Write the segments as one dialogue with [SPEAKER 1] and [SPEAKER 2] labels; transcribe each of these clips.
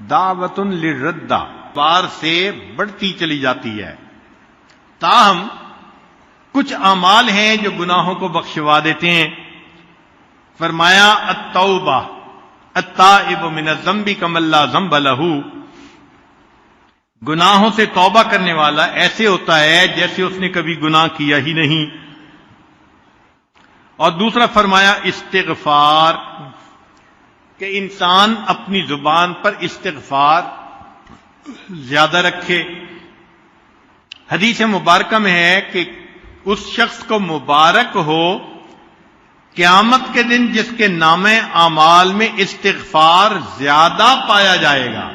[SPEAKER 1] دعوت للردہ بار سے بڑھتی چلی جاتی ہے. تاہم کچھ اعمال ہیں جو گناہوں کو بخشوا دیتے ہیں. فرمایا التوبہ التائب من الذنب کمن لا ذنب لہ، گناہوں سے توبہ کرنے والا ایسے ہوتا ہے جیسے اس نے کبھی گناہ کیا ہی نہیں. اور دوسرا فرمایا استغفار، کہ انسان اپنی زبان پر استغفار زیادہ رکھے. حدیث مبارکہ میں ہے کہ اس شخص کو مبارک ہو قیامت کے دن جس کے نامہ اعمال میں استغفار زیادہ پایا جائے گا.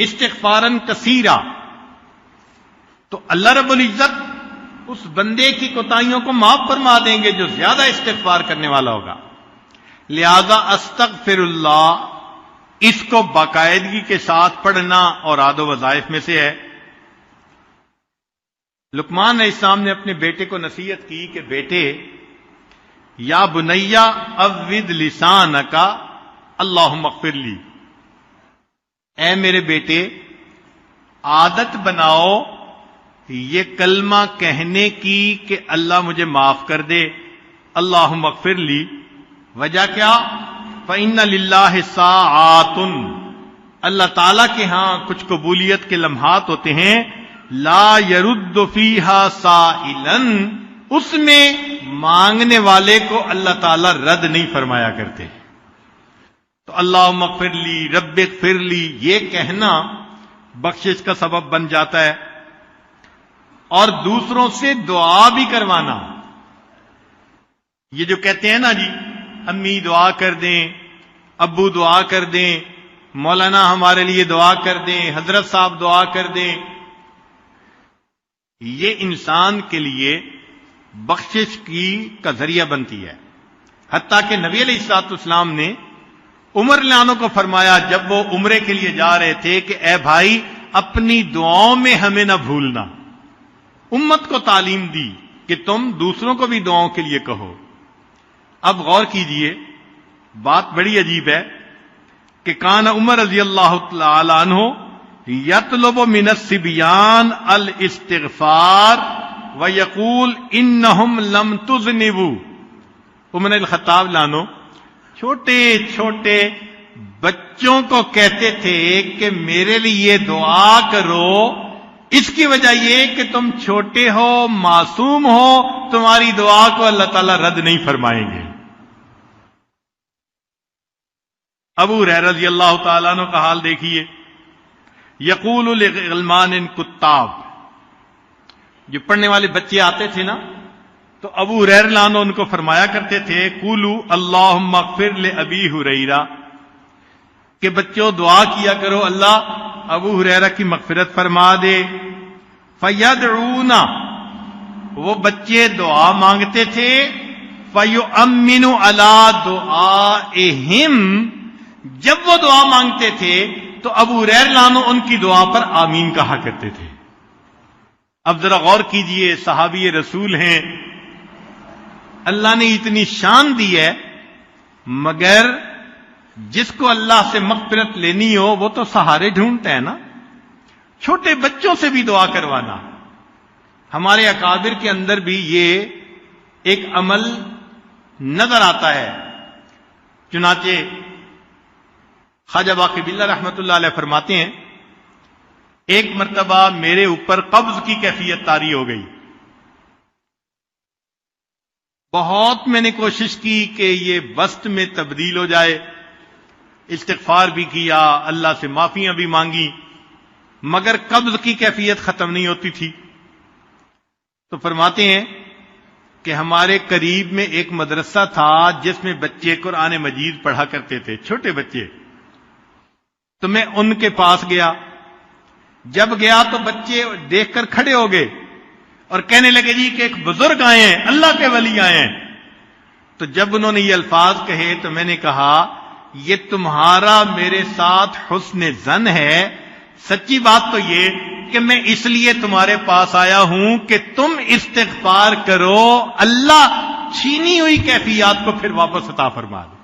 [SPEAKER 1] استغفاراً کثیرا، تو اللہ رب العزت اس بندے کی کوتاہیوں کو معاف فرما دیں گے جو زیادہ استغفار کرنے والا ہوگا. لہذا استغفر اللہ، اس کو باقاعدگی کے ساتھ پڑھنا اور عاد و وظائف میں سے ہے. لقمان علیہ السلام نے اپنے بیٹے کو نصیحت کی کہ بیٹے، یا بنیا عود لسانک اللہم اغفر لی، اے میرے بیٹے عادت بناؤ یہ کلمہ کہنے کی کہ اللہ مجھے معاف کر دے، اللہم اغفر لی. وجہ کیا؟ فإن للہ ساعات، اللہ تعالیٰ کے ہاں کچھ قبولیت کے لمحات ہوتے ہیں، لا يرد فیہا سائلا، اس میں مانگنے والے کو اللہ تعالیٰ رد نہیں فرمایا کرتے. تو اللہم اغفر لی، رب اغفر لی، یہ کہنا بخشش کا سبب بن جاتا ہے. اور دوسروں سے دعا بھی کروانا. یہ جو کہتے ہیں نا جی امی دعا کر دیں، ابو دعا کر دیں، مولانا ہمارے لیے دعا کر دیں، حضرت صاحب دعا کر دیں، یہ انسان کے لیے بخشش کا ذریعہ بنتی ہے. حتیٰ کہ نبی علیہ الصلوۃ والسلام نے عمر رضی اللہ عنہ کو فرمایا جب وہ عمرے کے لیے جا رہے تھے کہ اے بھائی اپنی دعاؤں میں ہمیں نہ بھولنا. امت کو تعلیم دی کہ تم دوسروں کو بھی دعاؤں کے لیے کہو. اب غور کیجئے، بات بڑی عجیب ہے کہ کان عمر رضی اللہ تعالی عنہ یطلب من الصبیان الاستغفار ویقول انہم لم تذنبوا. عمر الخطاب لانو چھوٹے چھوٹے بچوں کو کہتے تھے کہ میرے لیے دعا کرو، اس کی وجہ یہ کہ تم چھوٹے ہو، معصوم ہو، تمہاری دعا کو اللہ تعالیٰ رد نہیں فرمائیں گے. ابو ہریرہ رضی اللہ تعالیٰ عنہ کا حال دیکھیے، یقول لغلمان کتاب، جو پڑھنے والے بچے آتے تھے نا تو ابو ہریرہ رضی اللہ عنہ ان کو فرمایا کرتے تھے قولوا اللہم اغفر لابی ہریرہ، کہ بچوں دعا کیا کرو اللہ ابو ہریرہ کی مغفرت فرما دے. فیدعون، وہ بچے دعا مانگتے تھے، فیؤمن علی دعائہم، جب وہ دعا مانگتے تھے تو ابو ہریرہ لانو ان کی دعا پر آمین کہا کرتے تھے. اب ذرا غور کیجئے، صحابی رسول ہیں، اللہ نے اتنی شان دی ہے، مگر جس کو اللہ سے مغفرت لینی ہو وہ تو سہارے ڈھونڈتا ہے نا. چھوٹے بچوں سے بھی دعا کروانا. ہمارے اکابر کے اندر بھی یہ ایک عمل نظر آتا ہے. چنانچہ خواجہ باقی باللہ رحمت اللہ علیہ فرماتے ہیں ایک مرتبہ میرے اوپر قبض کی کیفیت طاری ہو گئی. بہت میں نے کوشش کی کہ یہ بست میں تبدیل ہو جائے، استغفار بھی کیا، اللہ سے معافیاں بھی مانگی، مگر قبض کی کیفیت ختم نہیں ہوتی تھی. تو فرماتے ہیں کہ ہمارے قریب میں ایک مدرسہ تھا جس میں بچے قرآن مجید پڑھا کرتے تھے، چھوٹے بچے. تو میں ان کے پاس گیا. جب گیا تو بچے دیکھ کر کھڑے ہو گئے اور کہنے لگے جی کہ ایک بزرگ آئے ہیں، اللہ کے ولی آئے ہیں. تو جب انہوں نے یہ الفاظ کہے تو میں نے کہا یہ تمہارا میرے ساتھ حسن ظن ہے. سچی بات تو یہ کہ میں اس لیے تمہارے پاس آیا ہوں کہ تم استغفار کرو، اللہ چھینی ہوئی کیفیات کو پھر واپس عطا فرما دے.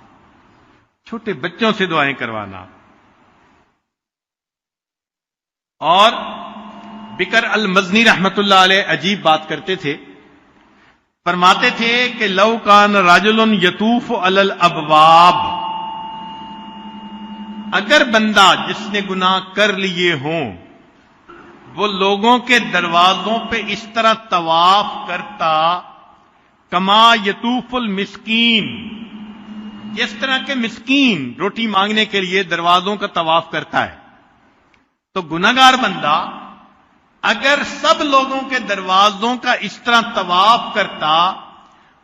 [SPEAKER 1] چھوٹے بچوں سے دعائیں کروانا. اور بکر المزنی رحمت اللہ علیہ عجیب بات کرتے تھے. فرماتے تھے کہ لو کان رجل یطوف علی الابواب، اگر بندہ جس نے گناہ کر لیے ہوں وہ لوگوں کے دروازوں پہ اس طرح طواف کرتا، کما یطوف المسکین، جس طرح کے مسکین روٹی مانگنے کے لیے دروازوں کا طواف کرتا ہے، تو گناہگار بندہ اگر سب لوگوں کے دروازوں کا اس طرح طواف کرتا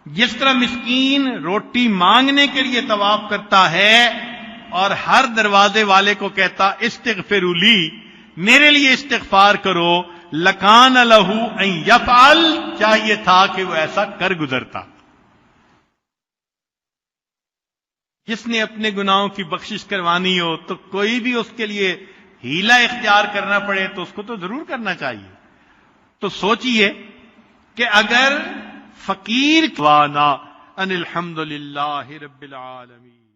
[SPEAKER 1] جس طرح مسکین روٹی مانگنے کے لیے طواف کرتا ہے، اور ہر دروازے والے کو کہتا استغفروا لی، میرے لیے استغفار کرو، لکان لہ ان یفعل، چاہیے تھا کہ وہ ایسا کر گزرتا. جس نے اپنے گناہوں کی بخشش کروانی ہو تو کوئی بھی اس کے لیے ہیلا اختیار کرنا پڑے تو اس کو تو ضرور کرنا چاہیے. تو سوچئے کہ اگر فقیر وانا ان الحمد للہ رب العالمین.